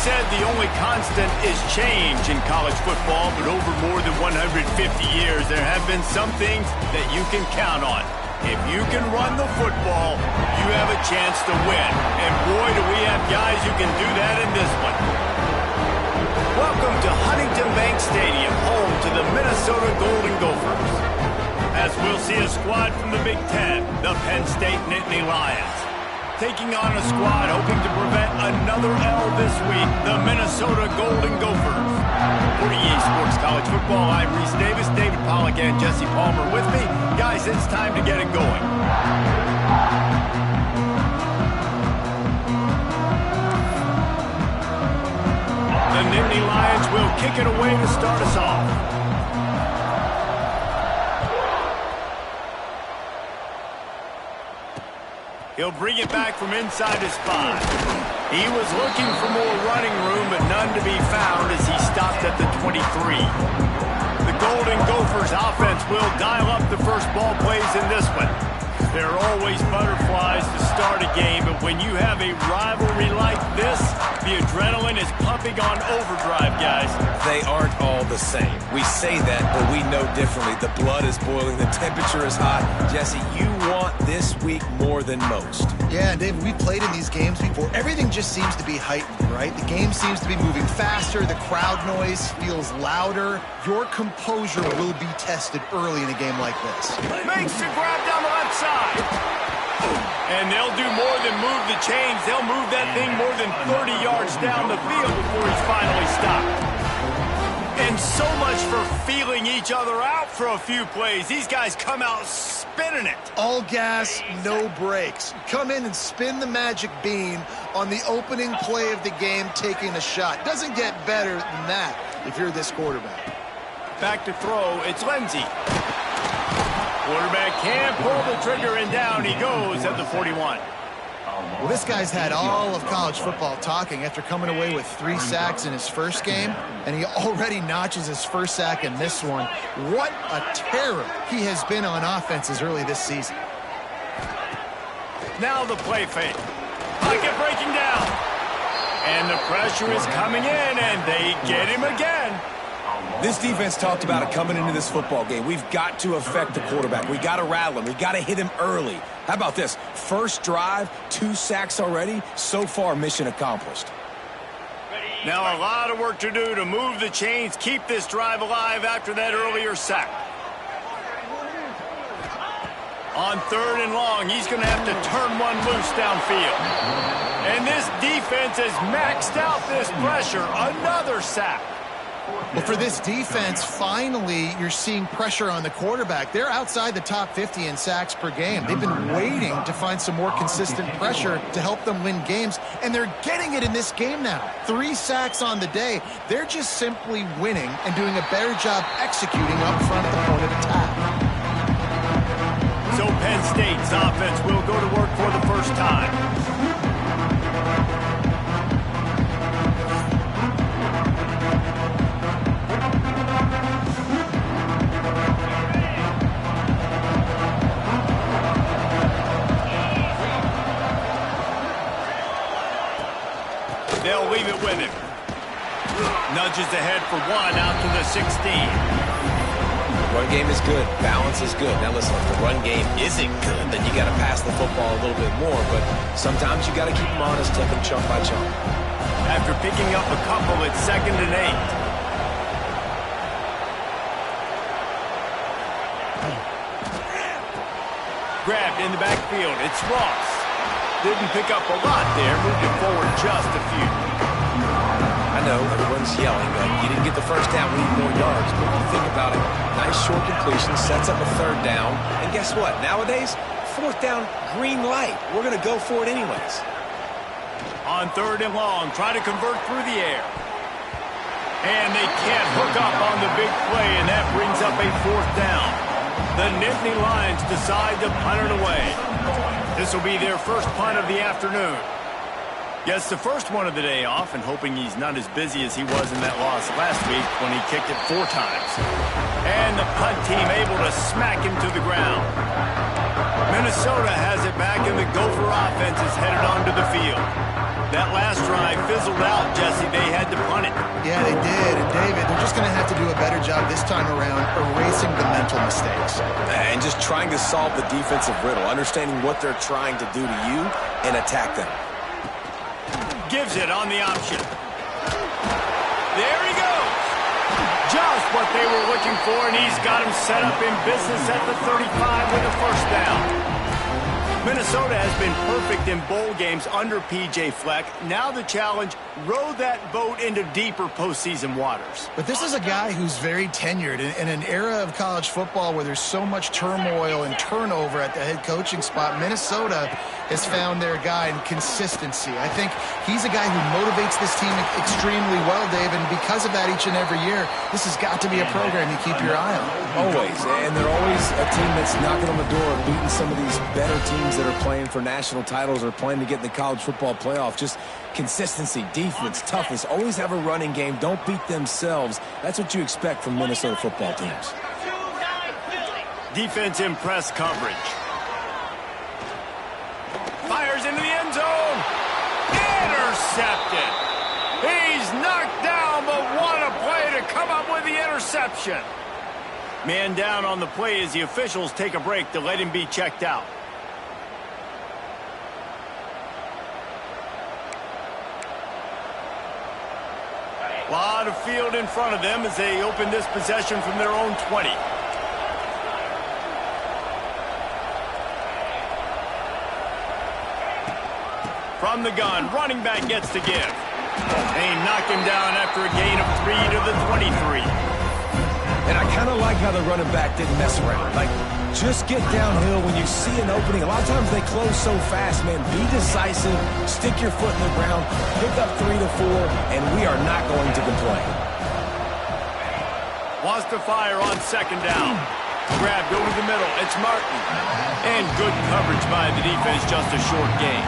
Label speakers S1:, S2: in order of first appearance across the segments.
S1: said the only constant is change in college football, but over more than 150 years, there have been some things that you can count on. If you can run the football, you have a chance to win. And boy, do we have guys who can do that in this one. Welcome to Huntington Bank Stadium, home to the Minnesota Golden Gophers. As we'll see a squad from the Big Ten, the Penn State Nittany Lions. Taking on a squad hoping to prevent another L this week, the Minnesota Golden Gophers. 48 Sports College Football, I'm Reese Davis, David Pollack, and Jesse Palmer with me. Guys, it's time to get it going. The Nittany Lions will kick it away to start us off. He'll bring it back from inside his 5. He was looking for more running room, but none to be found as he stopped at the 23. The Golden Gophers offense will dial up the first ball plays in this one. There are always butterflies to start a game, but when you have a rivalry like this, the adrenaline is pumping on overdrive, guys.
S2: They aren't all the same. We say that, but we know differently. The blood is boiling. The temperature is hot. Jesse, you want this week more than most.
S3: Yeah, and David, we played in these games before. Everything just seems to be heightened, right? The game seems to be moving faster. The crowd noise feels louder. Your composure will be tested early in a game like this.
S1: Makes the grab down the left side. And they'll do more than move the chains. They'll move that thing more than 30 yards down the field before he's finally stopped. And so much for feeling each other out for a few plays. These guys come out spinning it.
S3: All gas, no brakes. Come in and spin the magic bean on the opening play of the game, taking a shot. Doesn't get better than that if you're this quarterback.
S1: Back to throw, it's Lindsey. Quarterback can't pull the trigger, and down he goes at the 41.
S3: Well, this guy's had all of college football talking after coming away with 3 sacks in his first game, and he already notches his first sack in this one. What a terror he has been on offenses early this season.
S1: Now the play fake. Pocket breaking down. And the pressure is coming in, and they get him again.
S2: This defense talked about it coming into this football game. We've got to affect the quarterback. We got to rattle him. We got to hit him early. How about this? First drive, 2 sacks already. So far, mission accomplished.
S1: Now a lot of work to do to move the chains, keep this drive alive after that earlier sack. On 3rd and long, he's going to have to turn one loose downfield. And this defense has maxed out this pressure. Another sack.
S3: Well, for this defense, finally, you're seeing pressure on the quarterback. They're outside the top 50 in sacks per game. They've been waiting to find some more consistent pressure to help them win games, and they're getting it in this game now. 3 sacks on the day. They're just simply winning and doing a better job executing up front at the point of attack.
S1: So Penn State's offense will go to work for the first time. They'll leave it with him. Nudges ahead for 1 out to the 16.
S2: Run game is good. Balance is good. Now listen, if the run game isn't good, then you got to pass the football a little bit more. But sometimes you got to keep them honest, take them chunk by chunk.
S1: After picking up a couple, it's 2nd and 8. Grabbed in the backfield. It's Ross. Didn't pick up a lot there. Moved it forward just a few.
S2: I know everyone's yelling that you didn't get the first down, we need more yards. But when you think about it, nice short completion, sets up a 3rd down. And guess what? Nowadays, 4th down, green light. We're going to go for it anyways.
S1: On 3rd and long, try to convert through the air. And they can't hook up on the big play, and that brings up a 4th down. The Nittany Lions decide to punt it away. This will be their first punt of the afternoon. Gets the first one of the day off, and hoping he's not as busy as he was in that loss last week when he kicked it 4 times. And the punt team able to smack him to the ground. Minnesota has it back, and the Gopher offense is headed onto the field. That last drive fizzled out, Jesse. They had to punt it.
S3: Yeah, they did. And David, they're just going to have to do a better job this time around erasing the mental mistakes.
S2: And just trying to solve the defensive riddle, understanding what they're trying to do to you and attack them.
S1: Gives it on the option. There he goes. Just what they were looking for, and he's got him set up in business at the 35 with a first down. Minnesota has been perfect in bowl games under P.J. Fleck. Now the challenge, row that boat into deeper postseason waters.
S3: But this is a guy who's very tenured in an era of college football where there's so much turmoil and turnover at the head coaching spot. Minnesota has found their guy in consistency. I think he's a guy who motivates this team extremely well, Dave, and because of that each and every year, this has got to be a program you keep your eye on.
S2: Always, and they're always a team that's knocking on the door of beating some of these better teams that are playing for national titles or playing to get in the college football playoff. Just consistency, defense, toughness, always have a running game, don't beat themselves. That's what you expect from Minnesota football teams.
S1: Defense in press coverage. Fires into the end zone. Intercepted. He's knocked down, but what a play to come up with the interception. Man down on the play as the officials take a break to let him be checked out. A lot of field in front of them as they open this possession from their own 20. From the gun, running back gets to give. They knock him down after a gain of 3 to the 23.
S2: And I kind of like how the running back didn't mess around. Like, just get downhill when you see an opening. A lot of times they close so fast, man. Be decisive, stick your foot in the ground, pick up 3 to 4, and we are not going to complain.
S1: Wants to fire on second down. Grabbed over the middle. It's Martin. And good coverage by the defense, just a short gain.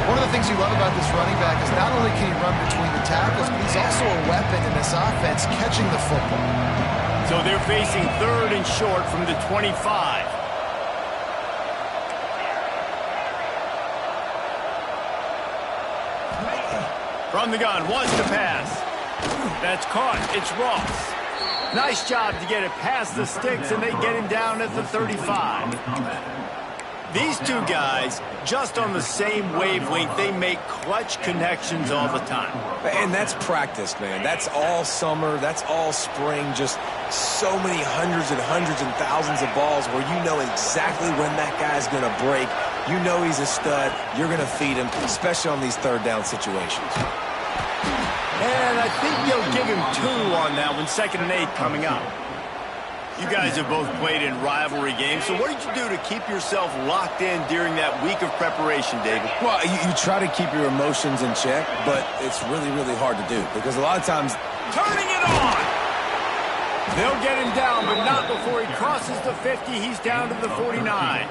S3: One of the things you love about this running back is not only can he run between the tackles, but he's also a weapon in this offense, catching the football.
S1: So they're facing 3rd and short from the 25. From the gun, wants to pass. That's caught. It's Ross. Nice job to get it past the sticks, and they get him down at the 35. These two guys, just on the same wavelength, they make clutch connections all the time.
S2: And that's practice, man. That's all summer. That's all spring. Just so many hundreds and thousands of balls where you know exactly when that guy's going to break. You know he's a stud. You're going to feed him, especially on these 3rd down situations.
S1: And I think they'll give him 2 on that one, 2nd and 8 coming up. You guys have both played in rivalry games, so what did you do to keep yourself locked in during that week of preparation, David?
S2: Well, you try to keep your emotions in check, but it's really, really hard to do because a lot of times...
S1: Turning it on! They'll get him down, but not before he crosses the 50. He's down to the 49.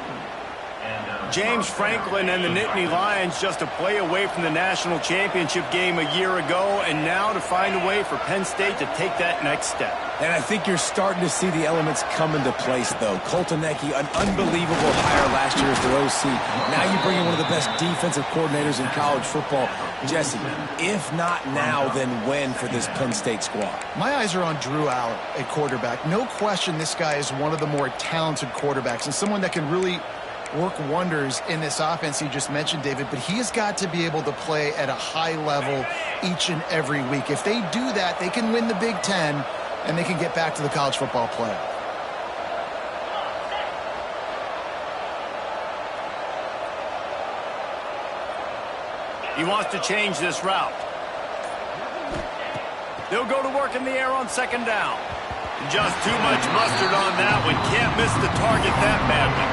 S1: James Franklin and the Nittany Lions just a play away from the national championship game a year ago, and now to find a way for Penn State to take that next step.
S2: And I think you're starting to see the elements come into place, though. Colton Necky, an unbelievable hire last year as their OC. Now you bring in one of the best defensive coordinators in college football. Jesse, if not now, then when for this Penn State squad?
S3: My eyes are on Drew Allen, a quarterback. No question this guy is one of the more talented quarterbacks and someone that can really work wonders in this offense you just mentioned, David, but he has got to be able to play at a high level each and every week. If they do that, they can win the Big Ten, and they can get back to the college football playoff.
S1: He wants to change this route. They'll go to work in the air on 2nd down. Just too much mustard on that one. Can't miss the target that badly.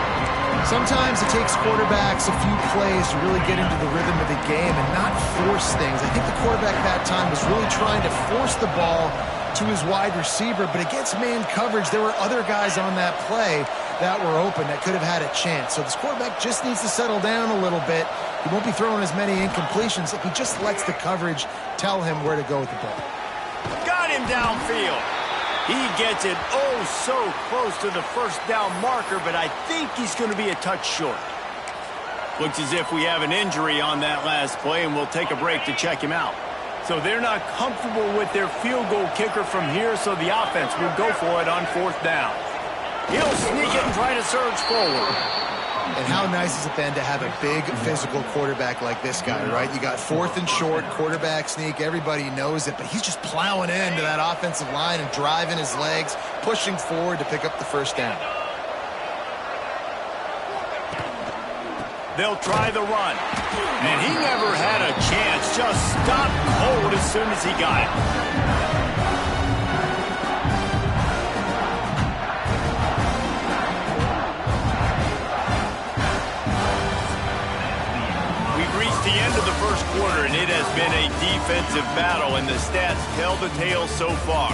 S3: Sometimes it takes quarterbacks a few plays to really get into the rhythm of the game and not force things. I think the quarterback that time was really trying to force the ball to his wide receiver, but against man coverage, there were other guys on that play that were open that could have had a chance. So this quarterback just needs to settle down a little bit. He won't be throwing as many incompletions if he just lets the coverage tell him where to go with the ball.
S1: Got him downfield. He gets it so close to the 1st down marker, but I think he's going to be a touch short. Looks as if we have an injury on that last play, and we'll take a break to check him out. So they're not comfortable with their field goal kicker from here, so the offense will go for it on 4th down. He'll sneak it and try to surge forward.
S3: And how nice is it then to have a big physical quarterback like this guy, right? You got 4th and short, quarterback sneak, everybody knows it, but he's just plowing into that offensive line and driving his legs, pushing forward to pick up the 1st down.
S1: They'll try the run. And he never had a chance, just stopped cold as soon as he got it. The end of the first quarter, and it has been a defensive battle, and the stats tell the tale so far.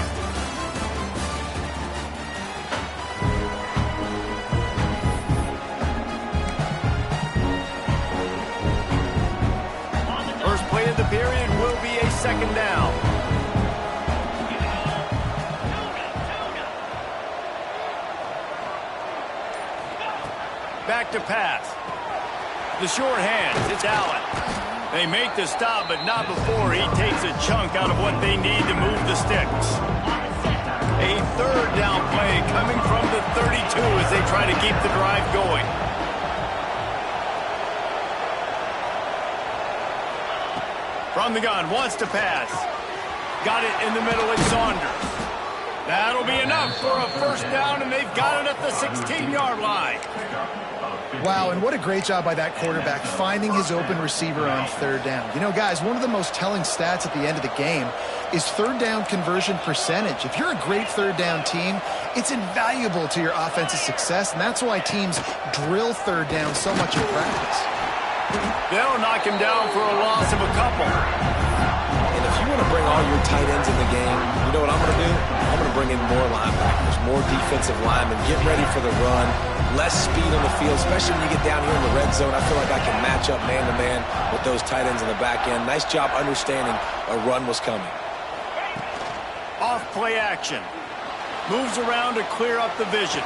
S1: First play of the period will be a 2nd down. Back to pass. The short hands, it's Allen. They make the stop, but not before he takes a chunk out of what they need to move the sticks. A 3rd down play coming from the 32 as they try to keep the drive going. From the gun, wants to pass. Got it in the middle with Saunders. That'll be enough for a 1st down, and they've got it at the 16-yard line.
S3: Wow, and what a great job by that quarterback finding his open receiver on 3rd down. You know, guys, one of the most telling stats at the end of the game is 3rd down conversion percentage. If you're a great 3rd down team, it's invaluable to your offensive success, and that's why teams drill 3rd down so much in practice.
S1: They'll knock him down for a loss of a couple.
S2: And if you want to bring all your tight ends in the game, you know what I'm going to do? I'm going to bring in more linebackers, more defensive linemen, get ready for the run, less speed on the field, especially when you get down here in the red zone. I feel like I can match up man-to-man with those tight ends in the back end. Nice job understanding a run was coming.
S1: Off play action. Moves around to clear up the vision.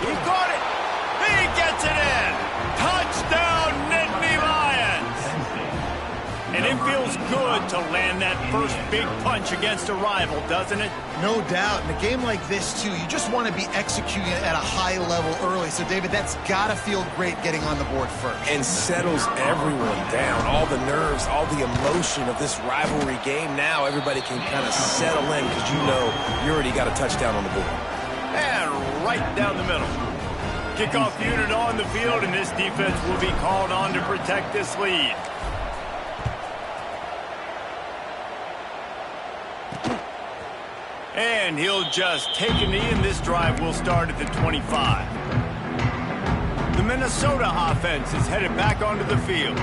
S1: He got it. He gets it in. Touchdown, Nittany Lions. And it feels good to land that first big punch against a rival, doesn't it?
S3: No doubt. In a game like this, too, you just want to be executing it at a high level early. So, David, that's got to feel great getting on the board first.
S2: And settles everyone down. All the nerves, all the emotion of this rivalry game. Now everybody can kind of settle in because you know you already got a touchdown on the board.
S1: And right down the middle. Kickoff unit on the field, and this defense will be called on to protect this lead. And he'll just take a knee, and this drive will start at the 25. The Minnesota offense is headed back onto the field.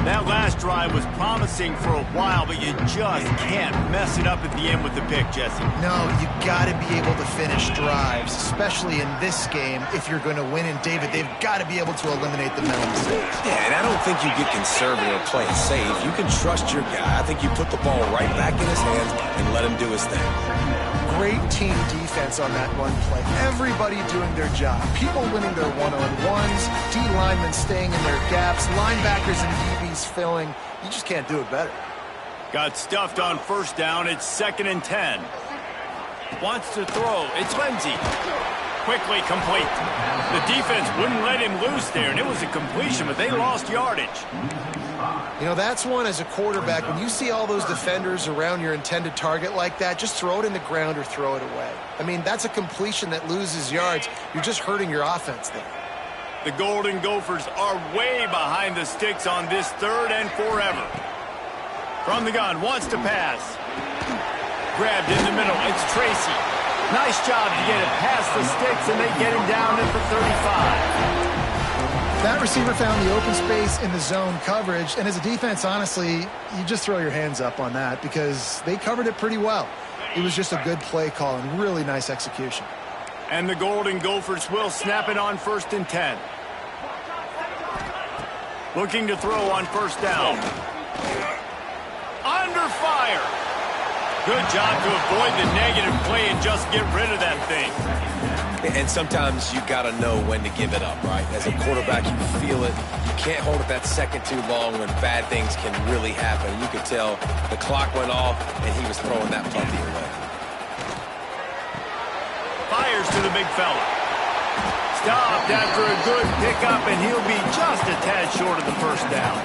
S1: That last drive was promising for a while, but you just can't mess it up at the end with the pick, Jesse.
S3: No, you got to be able to finish drives, especially in this game if you're going to win. And, David, they've got to be able to eliminate the mental mistakes.
S2: Yeah, and I don't think you get conservative or play it safe. You can trust your guy. I think you put the ball right back in his hands and let him do his thing.
S3: Great team defense on that one play. Everybody doing their job. People winning their one-on-ones, D linemen staying in their gaps, linebackers and DBs filling. You just can't do it better.
S1: Got stuffed on 1st down. It's 2nd and 10. Wants to throw. It's Lindsey. Quickly complete. The defense wouldn't let him loose there, and it was a completion, but they lost yardage.
S3: You know, that's one as a quarterback. When you see all those defenders around your intended target like that, just throw it in the ground or throw it away. I mean, that's a completion that loses yards. You're just hurting your offense there.
S1: The Golden Gophers are way behind the sticks on this 3rd and forever. From the gun, wants to pass. Grabbed in the middle, it's Tracy. Nice job to get it past the sticks, and they get him down at the 35.
S3: That receiver found the open space in the zone coverage, and as a defense, honestly, you just throw your hands up on that because they covered it pretty well. It was just a good play call and really nice execution.
S1: And the Golden Gophers will snap it on 1st and 10. Looking to throw on 1st down. Under fire. Good job to avoid the negative play and just get rid of that thing.
S2: And sometimes you got to know when to give it up, right? As a quarterback, you feel it. You can't hold it that second too long when bad things can really happen. You could tell the clock went off, and he was throwing that puppy away.
S1: Fires to the big fella. Stopped after a good pickup, and he'll be just a tad short of the first down.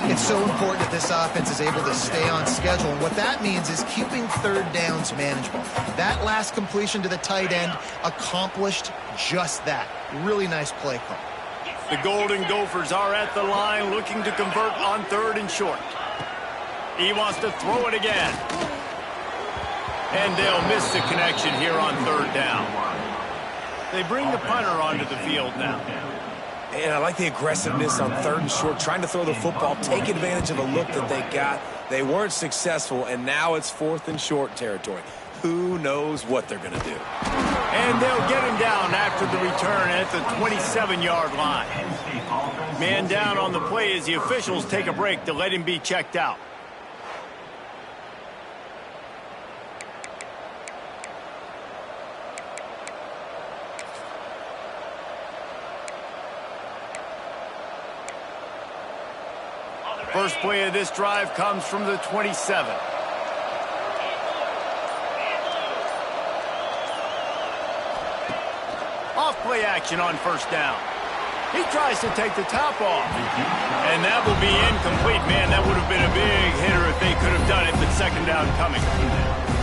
S3: It's so important that this offense is able to stay on schedule. And what that means is keeping third downs manageable. That last completion to the tight end accomplished just that. Really nice play call.
S1: The Golden Gophers are at the line looking to convert on 3rd and short. He wants to throw it again. And they'll miss the connection here on 3rd down. They bring the punter onto the field now.
S2: And I like the aggressiveness on 3rd and short, trying to throw the football, take advantage of a look that they got. They weren't successful, and now it's 4th and short territory. Who knows what they're going to do?
S1: And they'll get him down after the return at the 27-yard line. Man down on the play as the officials take a break to let him be checked out. First play of this drive comes from the 27. Off play action on 1st down. He tries to take the top off. And that will be incomplete. Man, that would have been a big hitter if they could have done it, but 2nd down coming.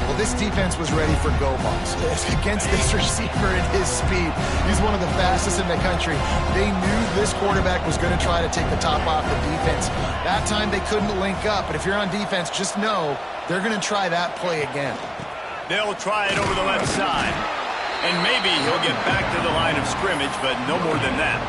S3: Well, this defense was ready for go balls against this receiver at his speed. He's one of the fastest in the country. They knew this quarterback was going to try to take the top off the defense. That time they couldn't link up, but if you're on defense, just know they're going to try that play again.
S1: They'll try it over the left side. And maybe he'll get back to the line of scrimmage, but no more than that.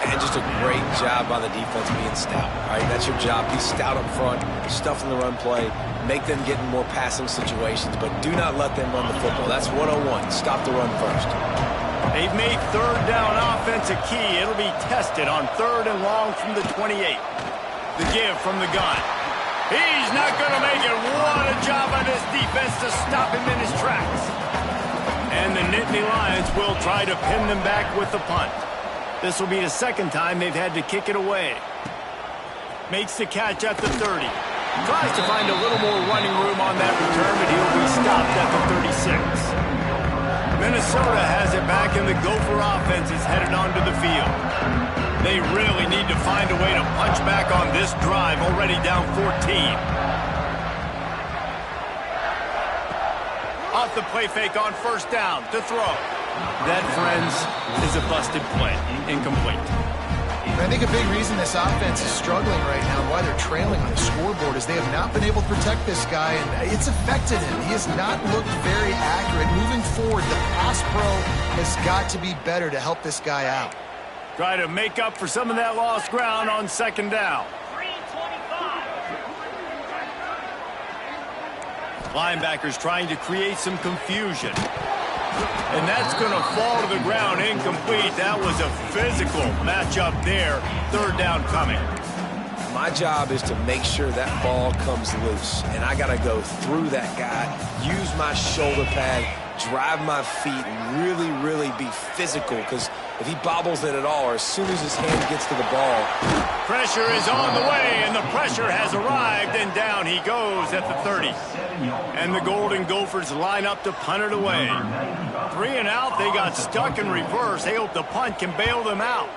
S2: And just a great job by the defense being stout, right? That's your job. Be stout up front, stuff in the run play, make them get in more passing situations, but do not let them run the football. That's 101. Stop the run first.
S1: They've made 3rd down offense a key. It'll be tested on 3rd and long from the 28. The give from the gun. He's not going to make it. What a job by this defense to stop him in his tracks. And the Nittany Lions will try to pin them back with the punt. This will be the 2nd time they've had to kick it away. Makes the catch at the 30. Tries to find a little more running room on that return, but he'll be stopped at the 36. Minnesota has it back, and the Gopher offense is headed onto the field. They really need to find a way to punch back on this drive, already down 14. Off the play fake on 1st down to throw. That, friends, is a busted play. Incomplete.
S3: I think a big reason this offense is struggling right now, why they're trailing on the scoreboard, is they have not been able to protect this guy, and it's affected him. He has not looked very accurate. Moving forward, the pass pro has got to be better to help this guy out.
S1: Try to make up for some of that lost ground on 2nd down. Linebackers trying to create some confusion. And that's going to fall to the ground incomplete. That was a physical matchup there. 3rd down coming.
S2: My job is to make sure that ball comes loose. And I got to go through that guy, use my shoulder pad, drive my feet, and really be physical. Because if he bobbles it at all, or as soon as his hand gets to the ball.
S1: Pressure is on the way, and the pressure has arrived, and down he goes at the 30. And the Golden Gophers line up to punt it away. 3 and out, they got stuck in reverse. They hope the punt can bail them out.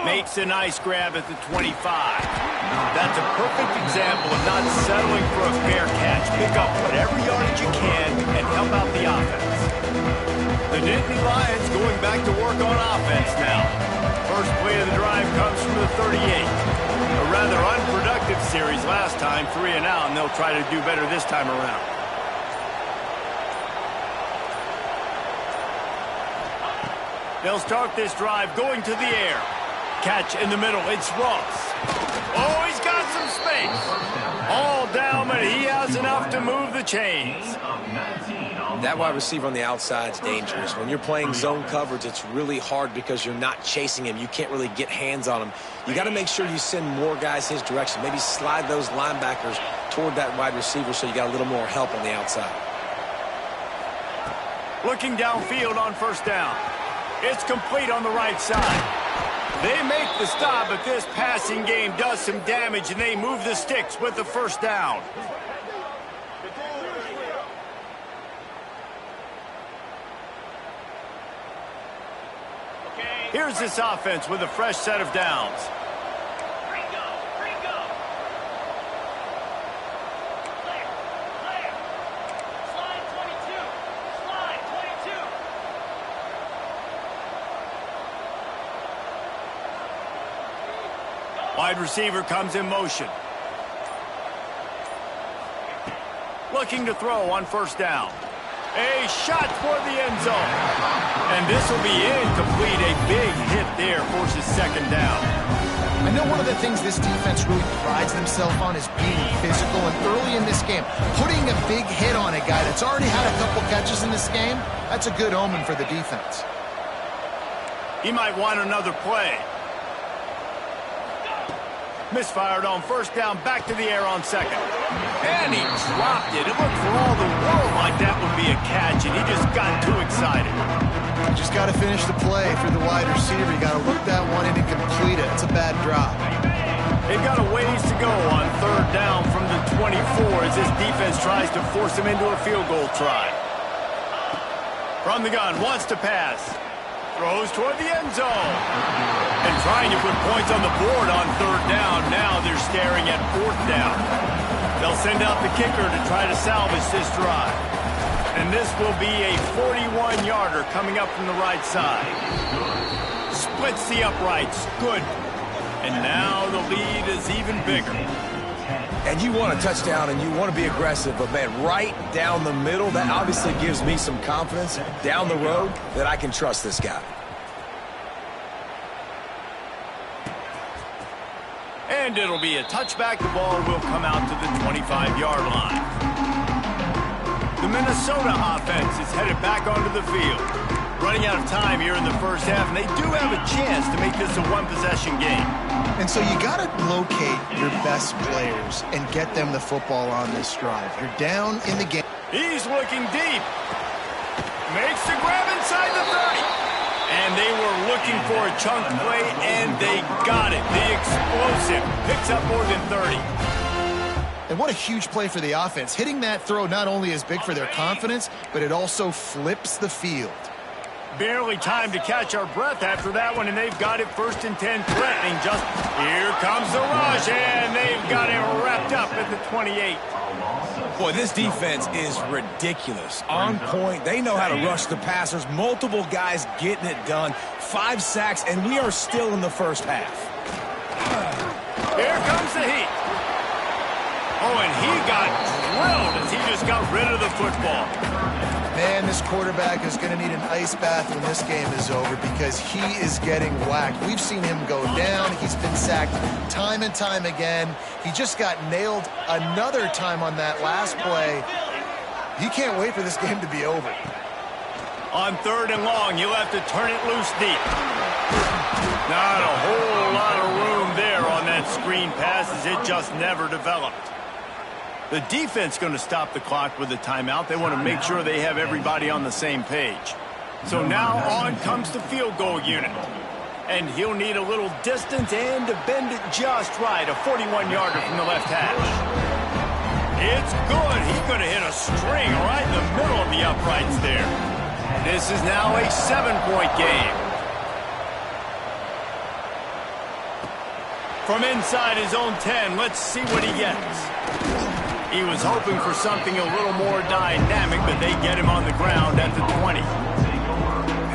S1: Makes a nice grab at the 25. That's a perfect example of not settling for a fair catch. Pick up whatever yardage you can and help out the offense. The Nittany Lions going back to work on offense now. First play of the drive comes from the 38. A rather unproductive series last time, 3 and out, and they'll try to do better this time around. They'll start this drive going to the air. Catch in the middle. It's Ross. Oh, he's got some space. All down, but he has enough to move the chains.
S2: That wide receiver on the outside is dangerous. When you're playing zone coverage, it's really hard because you're not chasing him. You can't really get hands on him. You got to make sure you send more guys his direction. Maybe slide those linebackers toward that wide receiver so you got a little more help on the outside.
S1: Looking downfield on first down. It's complete on the right side. They make the stop, but this passing game does some damage, and they move the sticks with the first down. Here's this offense with a fresh set of downs. Wide receiver comes in motion. Looking to throw on first down. A shot for the end zone. And this will be incomplete. A big hit there forces second down.
S3: I know one of the things this defense really prides themselves on is being physical. And early in this game, putting a big hit on a guy that's already had a couple catches in this game, that's a good omen for the defense.
S1: He might want another play. Misfired on first down, back to the air on second. And he dropped it. It looked for all the world like that would be a catch, and he just got too excited.
S3: You just got to finish the play for the wide receiver. You got to look that one in and complete it. It's a bad drop.
S1: They've got a ways to go on third down from the 24 as this defense tries to force him into a field goal try. From the gun, wants to pass. Throws toward the end zone. And trying to put points on the board on third down. Now they're staring at fourth down. They'll send out the kicker to try to salvage this drive. And this will be a 41-yarder coming up from the right side. Splits the uprights. Good. And now the lead is even bigger.
S2: And you want a touchdown and you want to be aggressive, but man, right down the middle, that obviously gives me some confidence down the road that I can trust this guy.
S1: And it'll be a touchback. The ball will come out to the 25-yard line. The Minnesota offense is headed back onto the field. Running out of time here in the first half, and they do have a chance to make this a one-possession game.
S3: And so you got to locate your best players and get them the football on this drive. You're down in the game.
S1: He's looking deep. Makes the grab inside the 30. And they were looking for a chunk play, and they got it. The explosive picks up more than 30.
S3: And what a huge play for the offense. Hitting that throw not only is big for their confidence, but it also flips the field.
S1: Barely time to catch our breath after that one, and they've got it first and 10, threatening just. Here comes the rush, and they've got it wrapped up at the 28.
S2: Boy, this defense is ridiculous. On point. They know how to rush the passers. Multiple guys getting it done. 5 sacks, and we are still in the first half.
S1: Here comes the heat. Oh, and he got drilled as he just got rid of the football.
S3: Man, this quarterback is going to need an ice bath when this game is over because he is getting whacked. We've seen him go down. He's been sacked time and time again. He just got nailed another time on that last play. He can't wait for this game to be over.
S1: On third and long, you'll have to turn it loose deep. Not a whole lot of room there on that screen pass as it just never developed. The defense going to stop the clock with a timeout. They want to make sure they have everybody on the same page. So now on comes the field goal unit. And he'll need a little distance and to bend it just right. A 41-yarder from the left hash. It's good. He's going to hit a string right in the middle of the uprights there. This is now a 7-point game. From inside his own 10, let's see what he gets. He was hoping for something a little more dynamic, but they get him on the ground at the 20.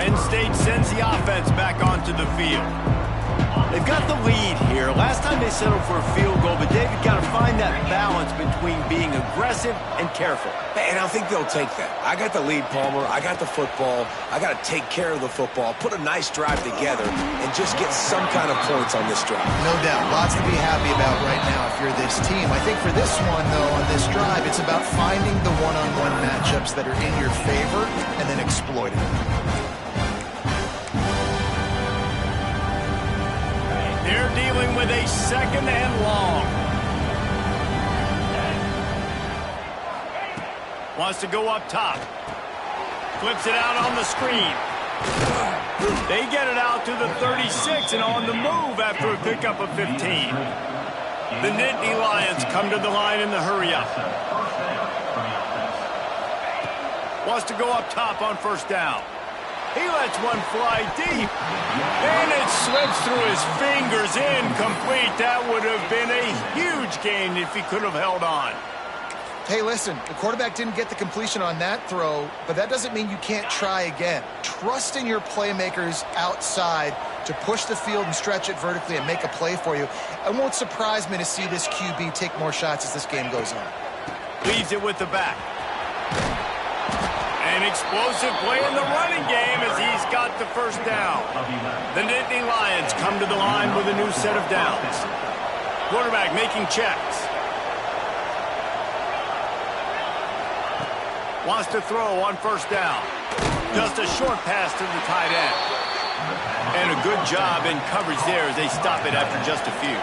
S1: Penn State sends the offense back onto the field. They've got the lead here. Last time they settled for a field goal, but they've got to find that balance between being aggressive and careful.
S2: And I think they'll take that. I got the lead, Palmer. I got the football. I got to take care of the football, put a nice drive together, and just get some kind of points on this drive.
S3: No doubt. Lots to be happy about right now if you're this team. I think for this one, though, on this drive, it's about finding the one-on-one matchups that are in your favor and then exploiting them.
S1: They're dealing with a second and long. Wants to go up top. Flips it out on the screen. They get it out to the 36 and on the move after a pickup of 15. The Nittany Lions come to the line in the hurry-up. Wants to go up top on first down. He lets one fly deep. And it slips through his fingers, incomplete. That would have been a huge gain if he could have held on.
S3: Hey, listen, the quarterback didn't get the completion on that throw, but that doesn't mean you can't try again. Trust in your playmakers outside to push the field and stretch it vertically and make a play for you. It won't surprise me to see this QB take more shots as this game goes on.
S1: Leaves it with the back. An explosive play in the running game as he's got the first down. The Nittany Lions come to the line with a new set of downs. Quarterback making checks. Wants to throw on first down. Just a short pass to the tight end. And a good job in coverage there as they stop it after just a few.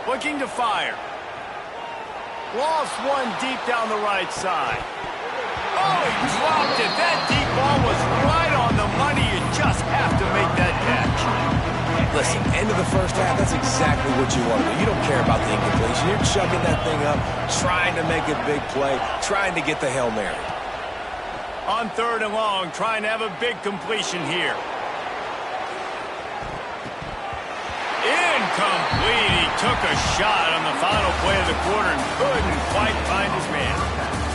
S1: Looking to fire. Lost one deep down the right side. Oh, he dropped it. That deep ball was right on the money. You just have to make that catch.
S2: Listen, end of the first half, that's exactly what you want to do. You don't care about the incompletion. You're chucking that thing up, trying to make a big play, trying to get the Hail Mary.
S1: On third and long, trying to have a big completion here. Incomplete. He took a shot on the final play of the quarter and couldn't quite find his man.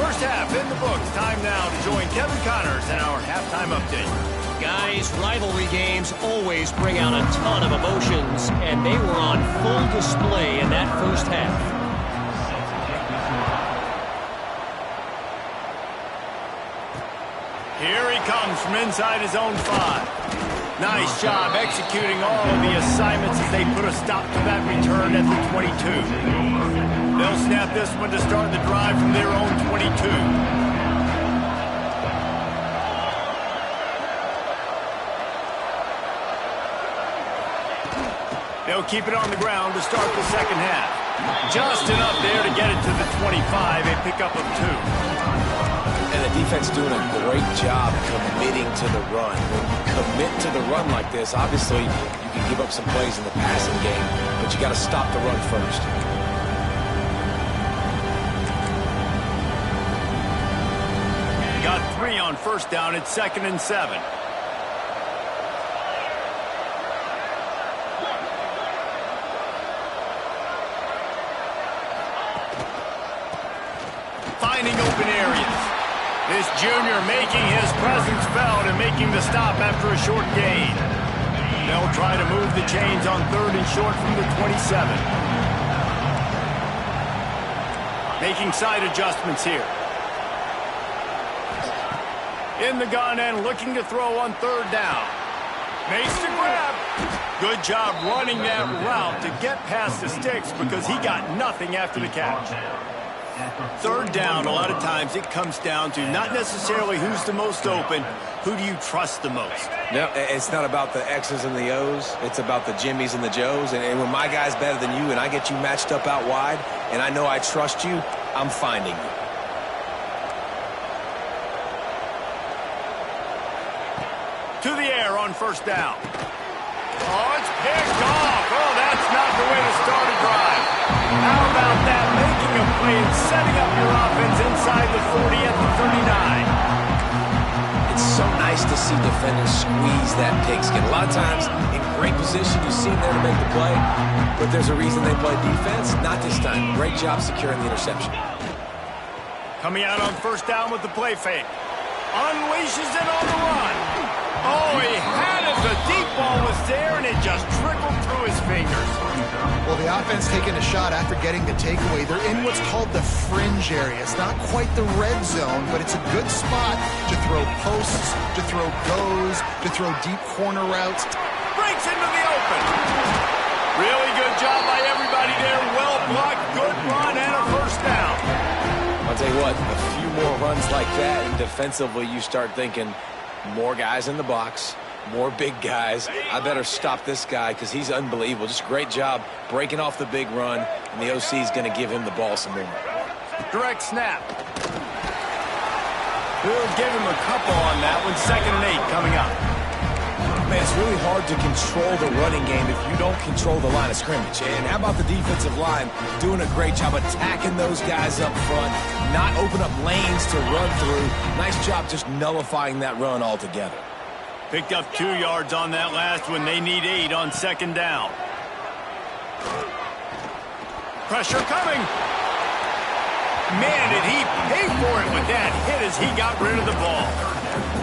S1: First half in the books. Time now to join Kevin Connors in our halftime update.
S4: Guys, rivalry games always bring out a ton of emotions, and they were on full display in that first half.
S1: Here he comes from inside his own 5. Nice job executing all of the assignments as they put a stop to that return at the 22. They'll snap this one to start the drive from their own 22. They'll keep it on the ground to start the second half. Just enough there to get it to the 25, a pickup of 2.
S2: And the defense doing a great job committing to the run. When you commit to the run like this, obviously you can give up some plays in the passing game, but you got to stop the run first.
S1: Got 3 on first down at 2nd and 7. Finding open areas. This junior making his presence felt and making the stop after a short gain. They'll try to move the chains on third and short from the 27. Making side adjustments here. In the gun and looking to throw on third down. Makes the grab. Good job running that route to get past the sticks because he got nothing after the catch. Third down, a lot of times it comes down to not necessarily who's the most open, who do you trust the most?
S2: No, it's not about the X's and the O's. It's about the Jimmies and the Joes. And when my guy's better than you and I get you matched up out wide and I know I trust you, I'm finding you.
S1: To the air on first down. Oh, it's picked off. Oh, that's not the way to start a drive. How about that? Making a play and setting up your offense inside the 40 at the 39.
S2: It's so nice to see defenders squeeze that pigskin. A lot of times, in great position, you see them there to make the play, but there's a reason they play defense. Not this time. Great job securing the interception.
S1: Coming out on first down with the play fake. Unleashes it on the run. Oh, he had it. The deep ball was there, and it just trickled through his fingers.
S3: Well, the offense taking a shot after getting the takeaway. They're in what's called the fringe area. It's not quite the red zone, but it's a good spot to throw posts, to throw goes, to throw deep corner routes.
S1: Breaks into the open. Really good job by everybody there. Well blocked, good run, and a first down.
S2: I'll tell you what, a few more runs like that, and defensively you start thinking more guys in the box, More big guys. I better stop this guy because he's unbelievable. Just great job breaking off the big run, and the OC is going to give him the ball some more.
S1: Direct snap. We'll give him a couple on that one. 2nd and 8 coming up.
S2: Man, it's really hard to control the running game if you don't control the line of scrimmage. And how about the defensive line doing a great job attacking those guys up front, not open up lanes to run through. Nice job just nullifying that run altogether.
S1: Picked up 2 yards on that last one. They need 8 on 2nd down. Pressure coming. Man, did he pay for it with that hit as he got rid of the ball.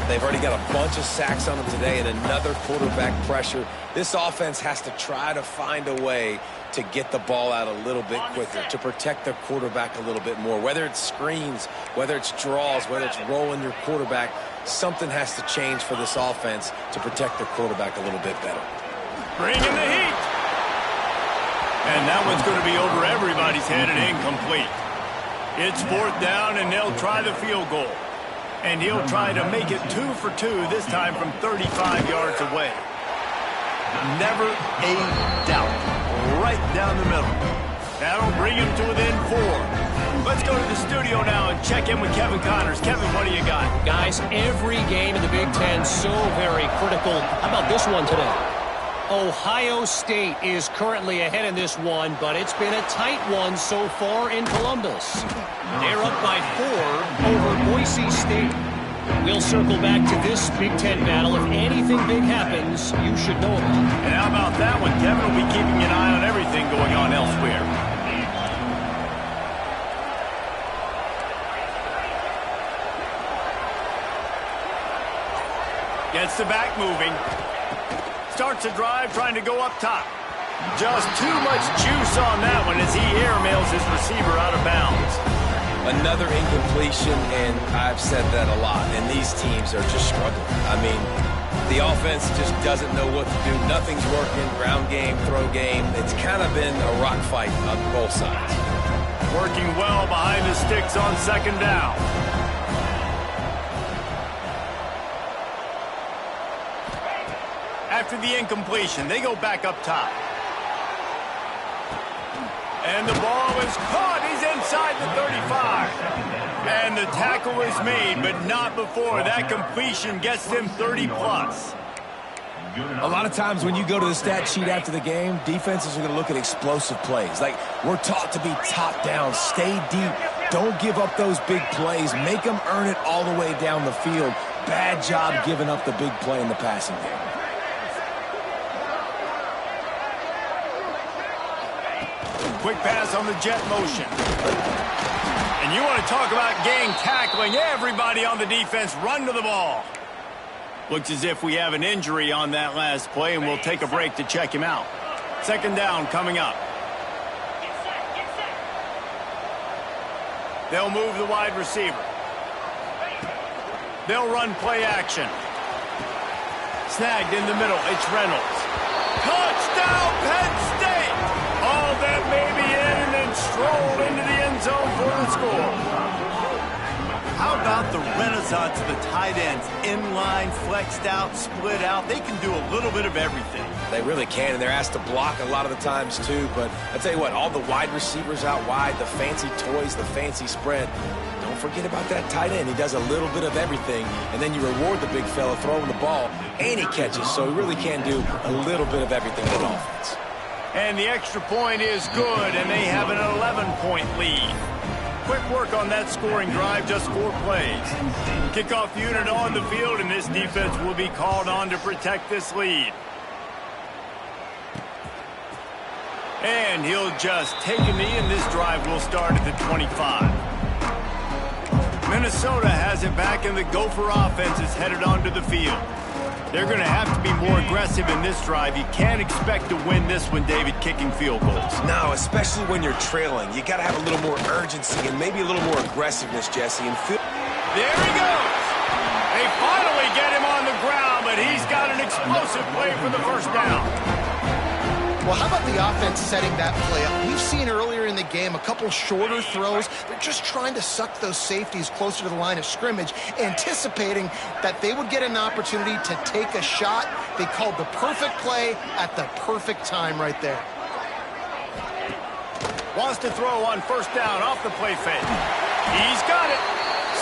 S2: They've already got a bunch of sacks on them today and another quarterback pressure. This offense has to try to find a way to get the ball out a little bit quicker, to protect their quarterback a little bit more. Whether it's screens, whether it's draws, whether it's rolling your quarterback, something has to change for this offense to protect their quarterback a little bit better.
S1: Bring in the heat. And that one's going to be over everybody's head and incomplete. It's 4th down, and they'll try the field goal. And he'll try to make it 2 for 2, this time from 35 yards away. Never a doubt. Right down the middle. That'll bring him to within 4. Let's go to the studio now and check in with Kevin Connors. Kevin, what do you got?
S4: Guys, every game in the Big Ten so very critical. How about this one today? Ohio State is currently ahead in this one, but it's been a tight one so far in Columbus. They're up by 4 over Boise State. We'll circle back to this Big Ten battle. If anything big happens, you should know about it.
S1: And how about that one? Kevin will be keeping an eye on everything going on elsewhere. Gets the back moving. Starts a drive trying to go up top. Just too much juice on that one as he airmails his receiver out of bounds.
S2: Another incompletion, and I've said that a lot, and these teams are just struggling. I mean, the offense just doesn't know what to do. Nothing's working. Ground game, throw game. It's kind of been a rock fight on both sides.
S1: Working well behind the sticks on 2nd down. After the incompletion, they go back up top. And the ball is caught. He's inside the 35. And the tackle is made, but not before. That completion gets them 30-plus.
S2: A lot of times when you go to the stat sheet after the game, defenses are going to look at explosive plays. Like, we're taught to be top down, stay deep, don't give up those big plays, make them earn it all the way down the field. Bad job giving up the big play in the passing game.
S1: Quick pass on the jet motion. And you want to talk about gang tackling. Everybody on the defense run to the ball. Looks as if we have an injury on that last play, and we'll take a break to check him out. 2nd down coming up. They'll move the wide receiver. They'll run play action. Snagged in the middle. It's Reynolds. Touchdown, Penn State! All that may be in and then strolled into the end zone for the score. How about the renaissance of the tight ends? Inline, flexed out, split out. They can do a little bit of everything.
S2: They really can, and they're asked to block a lot of the times too. But I tell you what, all the wide receivers out wide, the fancy toys, the fancy spread. Don't forget about that tight end. He does a little bit of everything, and then you reward the big fella throwing the ball, and he catches. So he really can do a little bit of everything on offense.
S1: And the extra point is good, and they have an 11-point lead. Quick work on that scoring drive, just 4 plays. Kickoff unit on the field, and this defense will be called on to protect this lead. And he'll just take a knee, and this drive will start at the 25. Minnesota has it back, and the Gopher offense is headed onto the field. They're going to have to be more aggressive in this drive. You can't expect to win this one, David, kicking field goals.
S2: No, especially when you're trailing. You got to have a little more urgency and maybe a little more aggressiveness, Jesse. And
S1: there he goes. They finally get him on the ground, but he's got an explosive play for the first down.
S3: Well, how about the offense setting that play up? We've seen earlier in the game a couple shorter throws. They're just trying to suck those safeties closer to the line of scrimmage, anticipating that they would get an opportunity to take a shot. They called the perfect play at the perfect time right there.
S1: Wants to throw on first down off the play fake. He's got it.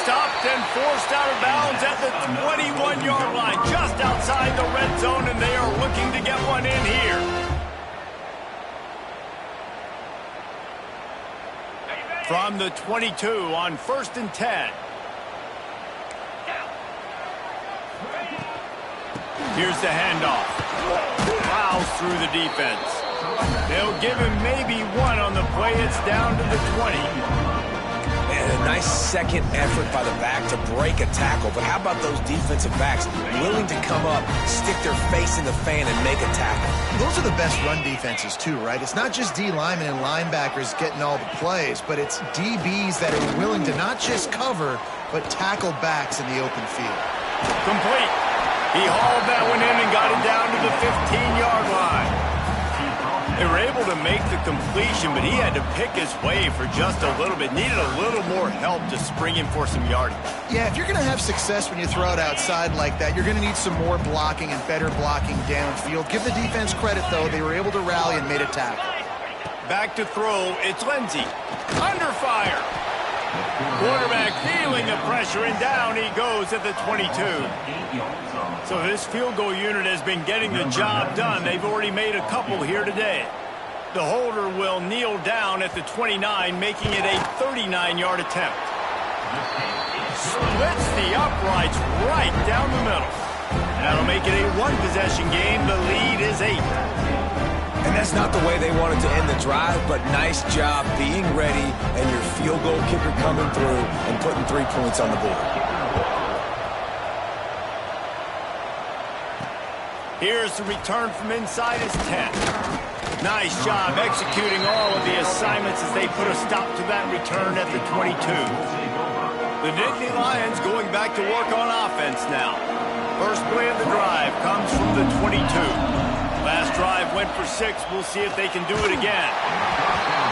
S1: Stopped and forced out of bounds at the 21-yard line, just outside the red zone, and they are looking to get one in here. From the 22 on 1st and 10. Here's the handoff. Plows through the defense. They'll give him maybe one on the play. It's down to the 20.
S2: And a nice second effort by the back to break a tackle. But how about those defensive backs willing to come up, stick their face in the fan, and make a tackle?
S3: Those are the best run defenses, too, right? It's not just D linemen and linebackers getting all the plays, but it's DBs that are willing to not just cover, but tackle backs in the open field.
S1: Complete. He hauled that one in and got it down to the 15-yard line. They were able to make the completion, but he had to pick his way for just a little bit. Needed a little more help to spring him for some yardage.
S3: Yeah, if you're going to have success when you throw it outside like that, you're going to need some more blocking and better blocking downfield. Give the defense credit, though. They were able to rally and made a tackle.
S1: Back to throw. It's Lindsey. Under fire. Quarterback feeling the pressure, and down he goes at the 22. So this field goal unit has been getting the job done. They've already made a couple here today. The holder will kneel down at the 29, making it a 39-yard attempt. Splits the uprights right down the middle. That'll make it a one-possession game. The lead is 8.
S2: And that's not the way they wanted to end the drive, but nice job being ready and your field goal kicker coming through and putting 3 points on the board.
S1: Here's the return from inside his 10. Nice job executing all of the assignments as they put a stop to that return at the 22. The Nittany Lions going back to work on offense now. First play of the drive comes from the 22. Last drive went for 6. We'll see if they can do it again.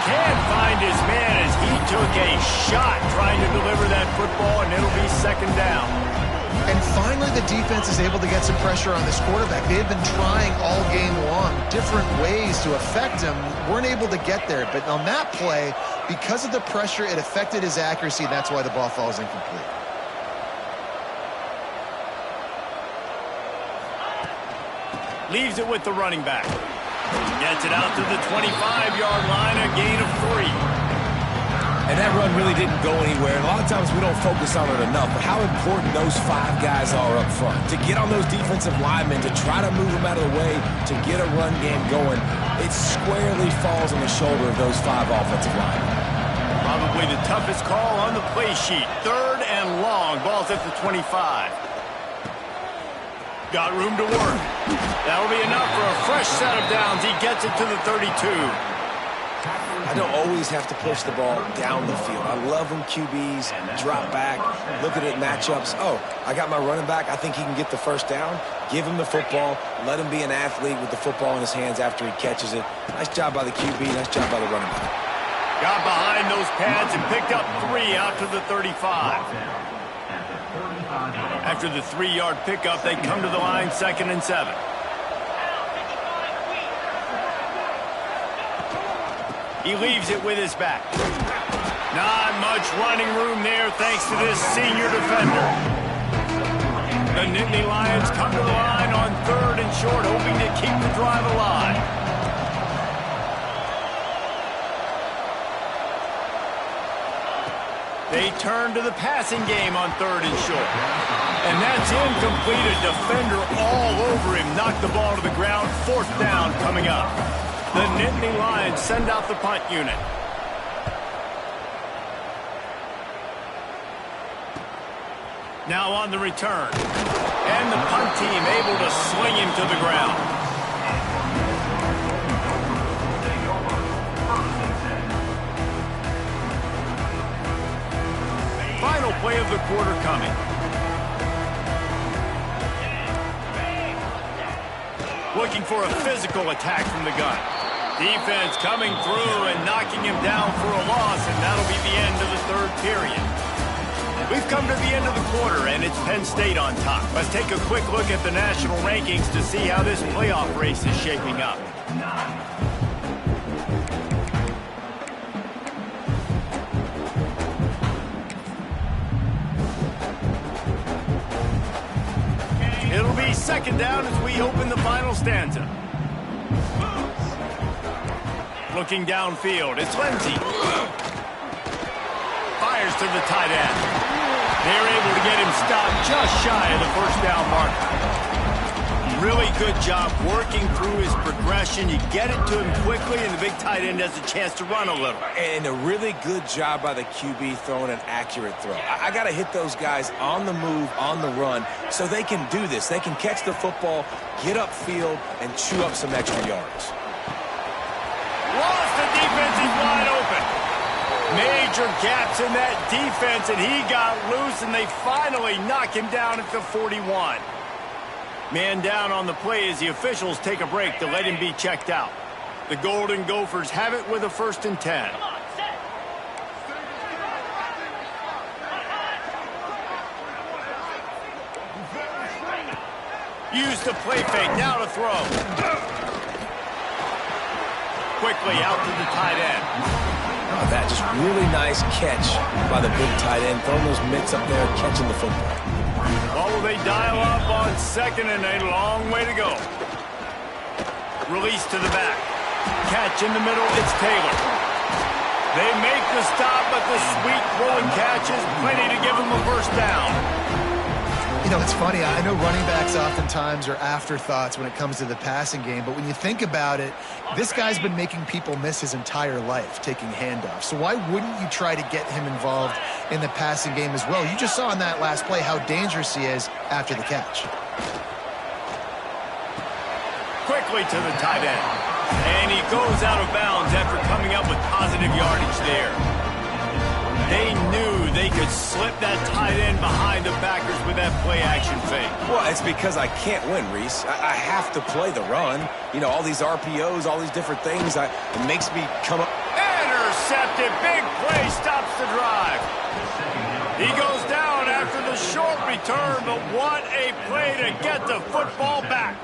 S1: Can't find his man as he took a shot trying to deliver that football, and it'll be second down.
S3: And finally, the defense is able to get some pressure on this quarterback. They had been trying all game long different ways to affect him. Weren't able to get there. But on that play, because of the pressure, it affected his accuracy, and that's why the ball falls incomplete.
S1: Leaves it with the running back. Gets it out to the 25-yard line, a gain of 3.
S2: And that run really didn't go anywhere. And a lot of times we don't focus on it enough, but how important those 5 guys are up front. To get on those defensive linemen, to try to move them out of the way, to get a run game going, it squarely falls on the shoulder of those 5 offensive linemen.
S1: Probably the toughest call on the play sheet. 3rd and long. Ball's at the 25. Got room to work. That'll be enough for a fresh set of downs. He gets it to the 32.
S2: I don't always have to push the ball down the field. I love when QBs drop back, look at it matchups. Oh, I got my running back. I think he can get the first down. Give him the football. Let him be an athlete with the football in his hands after he catches it. Nice job by the QB. Nice job by the running back.
S1: Got behind those pads and picked up 3 out to the 35. After the 3-yard pickup, they come to the line 2nd and 7. He leaves it with his back. Not much running room there thanks to this senior defender. The Nittany Lions come to the line on 3rd and short, hoping to keep the drive alive. They turn to the passing game on 3rd and short. And that's incomplete. A defender all over him. Knocked the ball to the ground. 4th down coming up. The Nittany Lions send out the punt unit. Now on the return. And the punt team able to swing him to the ground. Final play of the quarter coming. Looking for a physical attack from the gun. Defense coming through and knocking him down for a loss, and that'll be the end of the third period. We've come to the end of the quarter, and it's Penn State on top. Let's take a quick look at the national rankings to see how this playoff race is shaping up. It'll be second down as we open the final stanza. Looking downfield, it's Lindsey. Fires to the tight end. They're able to get him stopped just shy of the first down marker. Really good job working through his progression. You get it to him quickly, and the big tight end has a chance to run a little.
S2: And a really good job by the QB throwing an accurate throw. I got to hit those guys on the move, on the run, so they can do this. They can catch the football, get upfield, and chew up some extra yards.
S1: Lost, the defense is wide open. Major gaps in that defense, and he got loose, and they finally knock him down at the 41. Man down on the play as the officials take a break to let him be checked out. The Golden Gophers have it with a 1st and 10. Use the play fake, now to throw. Quickly out to the tight end.
S2: Oh, that just really nice catch by the big tight end, throwing those mitts up there, catching the football.
S1: Oh, they dial up on 2nd and a long way to go. Release to the back. Catch in the middle, it's Taylor. They make the stop, but the sweet throwing catch is plenty to give them a first down.
S3: You know, it's funny. I know running backs oftentimes are afterthoughts when it comes to the passing game, but when you think about it, this guy's been making people miss his entire life taking handoffs. So why wouldn't you try to get him involved in the passing game as well? You just saw in that last play how dangerous he is after the catch.
S1: Quickly to the tight end. And he goes out of bounds after coming up with positive yardage there. They knew they could slip that tight end behind the backers with that play-action fake.
S2: Well, it's because I can't win, Reese. I have to play the run. You know, all these RPOs, all these different things, it makes me come up.
S1: Intercepted. Big play stops the drive. He goes down after the short return, but what a play to get the football back.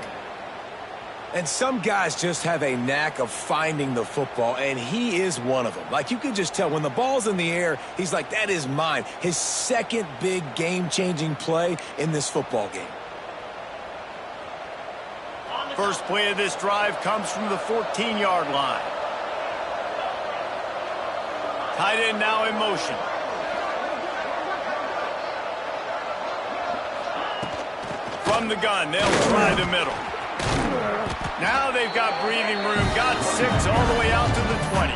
S2: And some guys just have a knack of finding the football, and he is one of them. Like, you can just tell when the ball's in the air, he's like, that is mine. His second big game-changing play in this football game.
S1: First play of this drive comes from the 14-yard line. Tight end now in motion. From the gun, they'll try the middle. Now they've got breathing room, got 6 all the way out to the 20.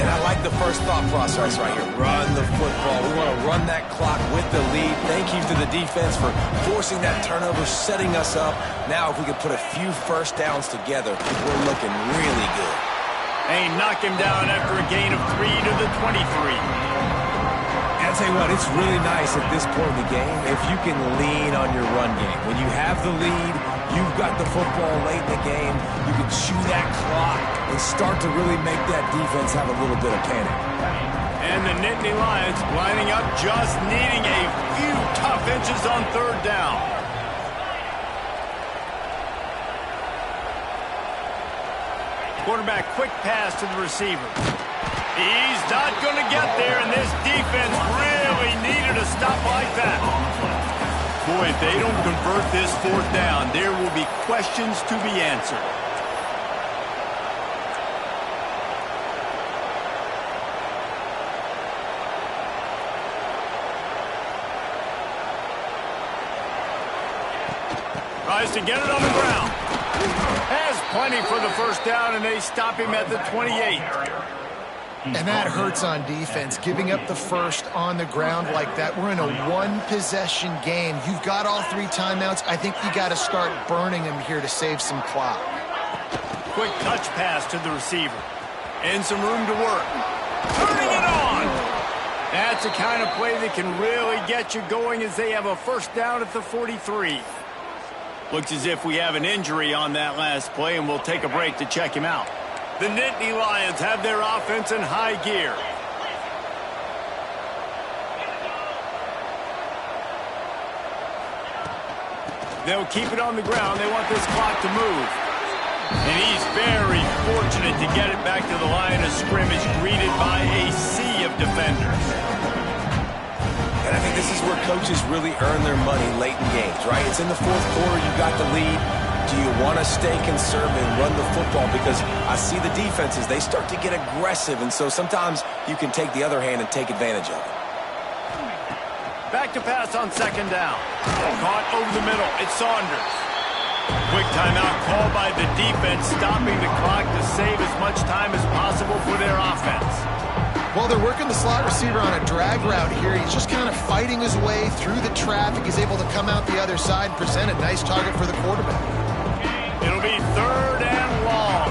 S2: And I like the first thought process right here. Run the football. We want to run that clock with the lead. Thank you to the defense for forcing that turnover, setting us up. Now if we could put a few first downs together, we're looking really good.
S1: They knock him down after a gain of 3 to the 23.
S2: And I'll tell you what, it's really nice at this point in the game if you can lean on your run game. When you have the lead, you've got the football late in the game, you can chew that clock and start to really make that defense have a little bit of panic.
S1: And the Nittany Lions lining up, just needing a few tough inches on 3rd down. Quarterback, quick pass to the receiver. He's not going to get there, and this defense really needed a stop like that. Boy, if they don't convert this 4th down, there will be questions to be answered. Tries to get it on the ground. Has plenty for the first down, and they stop him at the 28.
S3: And that hurts on defense, giving up the first on the ground like that. We're in a one-possession game. You've got all 3 timeouts. I think you got to start burning them here to save some clock.
S1: Quick touch pass to the receiver. And some room to work. Turning it on! That's the kind of play that can really get you going as they have a first down at the 43. Looks as if we have an injury on that last play, and we'll take a break to check him out. The Nittany Lions have their offense in high gear. They'll keep it on the ground. They want this clock to move. And he's very fortunate to get it back to the line of scrimmage, greeted by a sea of defenders.
S2: And I think this is where coaches really earn their money late in games, right? It's in the fourth quarter. You got the lead. Do you want to stay conservative and run the football? Because I see the defenses, they start to get aggressive, and so sometimes you can take the other hand and take advantage of it.
S1: Back to pass on second down. Caught over the middle. It's Saunders. Quick timeout called by the defense, stopping the clock to save as much time as possible for their offense.
S3: Well, they're working the slot receiver on a drag route here. He's just kind of fighting his way through the traffic. He's able to come out the other side and present a nice target for the quarterback.
S1: It'll be third and long.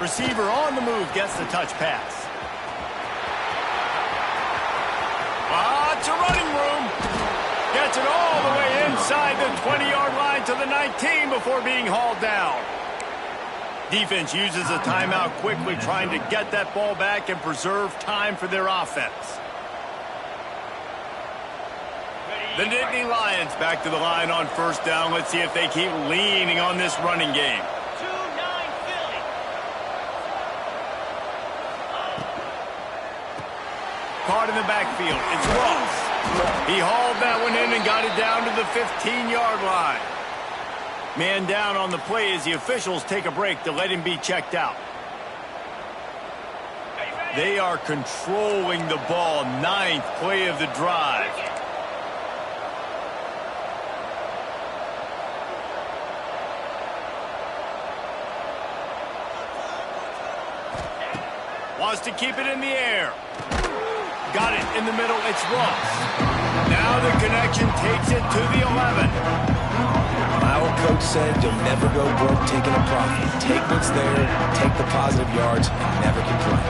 S1: Receiver on the move gets the touch pass. It's a running room. Gets it all the way inside the 20-yard line to the 19 before being hauled down. Defense uses a timeout quickly, trying to get that ball back and preserve time for their offense. The Nittany Lions back to the line on first down. Let's see if they keep leaning on this running game. Caught in the backfield. It's Ross. He hauled that one in and got it down to the 15-yard line. Man down on the play as the officials take a break to let him be checked out. They are controlling the ball. Ninth play of the drive. Wants to keep it in the air. Got it in the middle. It's Ross. Now the connection takes it to the 11.
S2: My old coach said you'll never go broke taking a profit. Take what's there, take the positive yards, and never complain.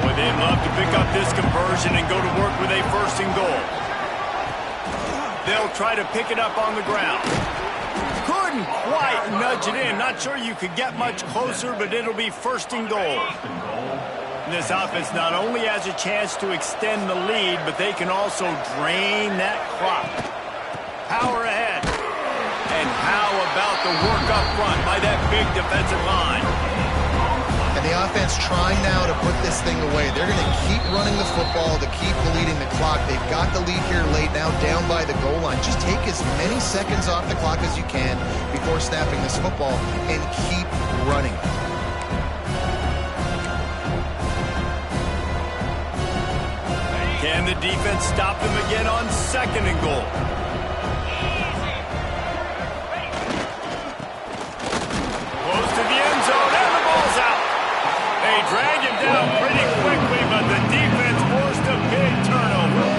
S1: Boy, they'd love to pick up this conversion and go to work with a first and goal. They'll try to pick it up on the ground. Couldn't quite nudge it in. Not sure you could get much closer, but it'll be first and goal. This offense not only has a chance to extend the lead, but they can also drain that clock. Power ahead. And how about the work up front by that big defensive line?
S3: And the offense trying now to put this thing away. They're going to keep running the football to keep bleeding the clock. They've got the lead here late, now down by the goal line. Just take as many seconds off the clock as you can before snapping this football and keep running.
S1: Can the defense stop them again on second and goal? Close to the end zone, and the ball's out. They drag him down pretty quickly, but the defense forced a big turnover.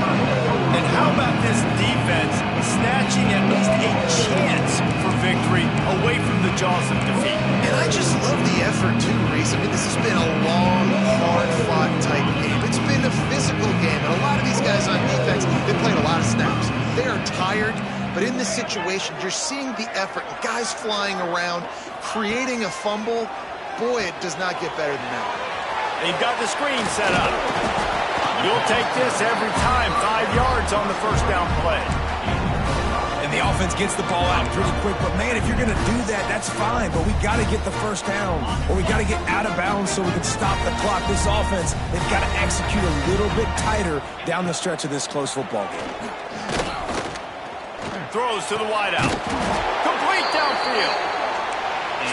S1: And how about this defense snatching at least a chance for victory away from the jaws of defeat?
S3: And I just love the effort, too, Reese. I mean, this has been a long, hard-fought type game. It's been a physical game, and a lot of these guys on defense, they played a lot of snaps. They are tired, but in this situation, you're seeing the effort. Guys flying around, creating a fumble. Boy, it does not get better than that.
S1: They've got the screen set up. You'll take this every time. 5 yards on the first down play.
S2: And the offense gets the ball out pretty quick. But, man, if you're going to do that, that's fine. But we got to get the first down, or we got to get out of bounds so we can stop the clock. This offense, they've got to execute a little bit tighter down the stretch of this close football game.
S1: Throws to the wideout. Complete downfield.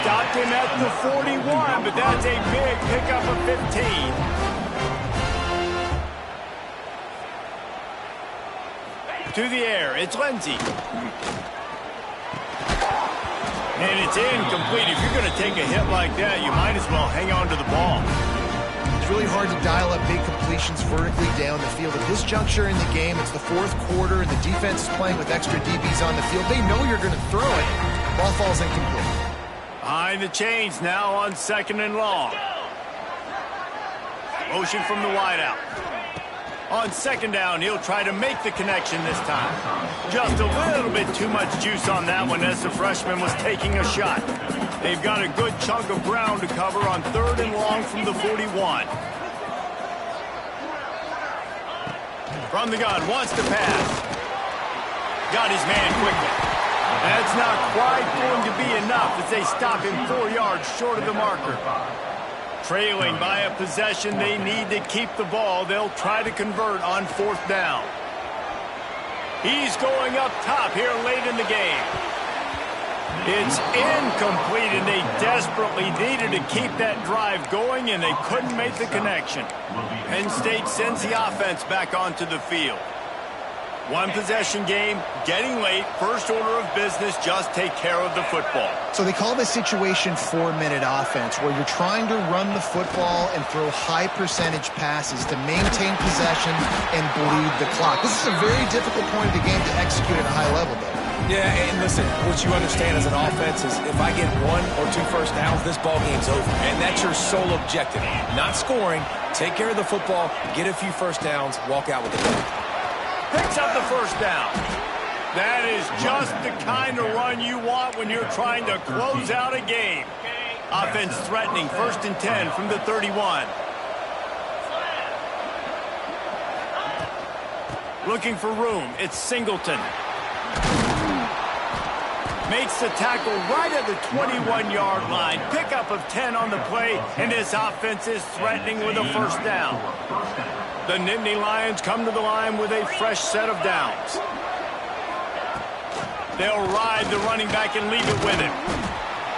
S1: Stopped him at the 41, but that's a big pickup of 15. To the air, it's Lindsey. And it's incomplete. If you're going to take a hit like that, you might as well hang on to the ball.
S3: It's really hard to dial up big completions vertically down the field. At this juncture in the game, it's the fourth quarter, and the defense is playing with extra DBs on the field. They know you're going to throw it. Ball falls incomplete.
S1: Behind the chains now on second and long. Motion from the wideout. On second down, he'll try to make the connection this time. Just a little bit too much juice on that one as the freshman was taking a shot. They've got a good chunk of ground to cover on third and long from the 41. From the gun, wants to pass. Got his man quickly. That's not quite going to be enough as they stop him 4 yards short of the marker. Trailing by a possession, they need to keep the ball. They'll try to convert on fourth down. He's going up top here late in the game. It's incomplete, and they desperately needed to keep that drive going, and they couldn't make the connection. Penn State sends the offense back onto the field. One possession game, getting late, first order of business, just take care of the football.
S3: So they call this situation 4-minute offense, where you're trying to run the football and throw high percentage passes to maintain possession and bleed the clock. This is a very difficult point of the game to execute at a high level, though.
S2: Yeah, and listen, what you understand as an offense is if I get 1 or 2 first downs, this ball game's over. And that's your sole objective. Not scoring, take care of the football, get a few first downs, walk out with the ball.
S1: Picks up the first down. That is just the kind of run you want when you're trying to close out a game. Offense threatening, 1st and 10 from the 31. Looking for room, it's Singleton. Makes the tackle right at the 21-yard line. Pickup of 10 on the play, and this offense is threatening with a first down. The Nittany Lions come to the line with a fresh set of downs. They'll ride the running back and leave it with him.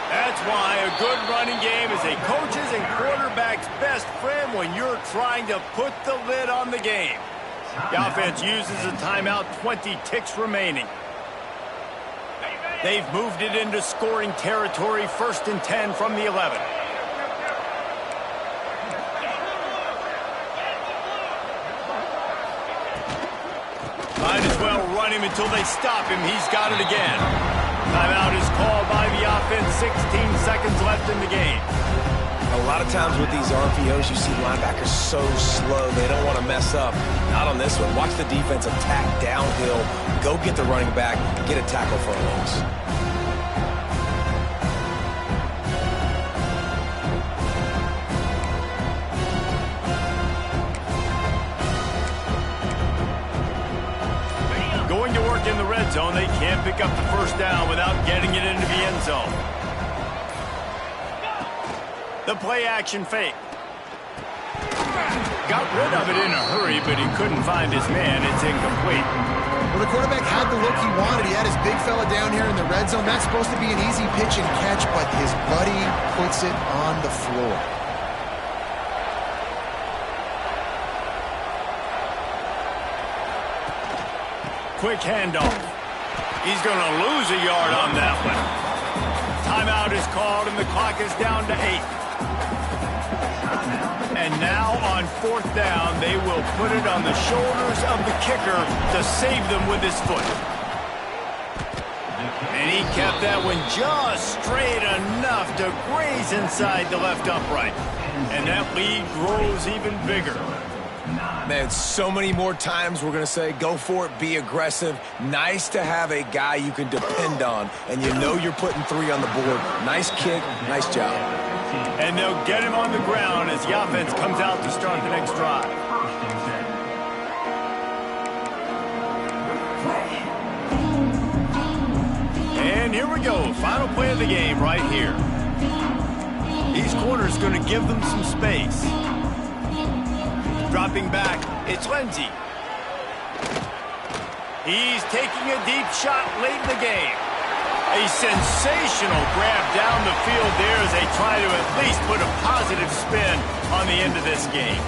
S1: That's why a good running game is a coach's and quarterback's best friend when you're trying to put the lid on the game. The offense uses a timeout, 20 ticks remaining. They've moved it into scoring territory, 1st and 10 from the 11. Might as well run him until they stop him. He's got it again. Timeout is called by the offense. 16 seconds left in the game.
S2: A lot of times with these RPOs, you see linebackers so slow, they don't want to mess up. Not on this one. Watch the defense attack downhill, go get the running back, get a tackle for a loss.
S1: Going to work in the red zone. They can't pick up the first down without getting it into the end zone. The play action fake. Got rid of it in a hurry, but he couldn't find his man. It's incomplete.
S3: Well, the quarterback had the look he wanted. He had his big fella down here in the red zone. That's supposed to be an easy pitch and catch, but his buddy puts it on the floor.
S1: Quick handoff. He's going to lose a yard on that one. Timeout is called, and the clock is down to 8. And now on 4th down, they will put it on the shoulders of the kicker to save them with his foot. And he kept that one just straight enough to graze inside the left upright. And that lead grows even bigger.
S2: Man, so many more times we're going to say, go for it, be aggressive. Nice to have a guy you can depend on, and you know you're putting 3 on the board. Nice kick, nice job.
S1: And they'll get him on the ground as the offense comes out to start the next drive. And here we go, final play of the game right here. These corners going to give them some space. Dropping back, it's Lindsey. He's taking a deep shot late in the game. A sensational grab down the field there as they try to at least put a positive spin on the end of this game.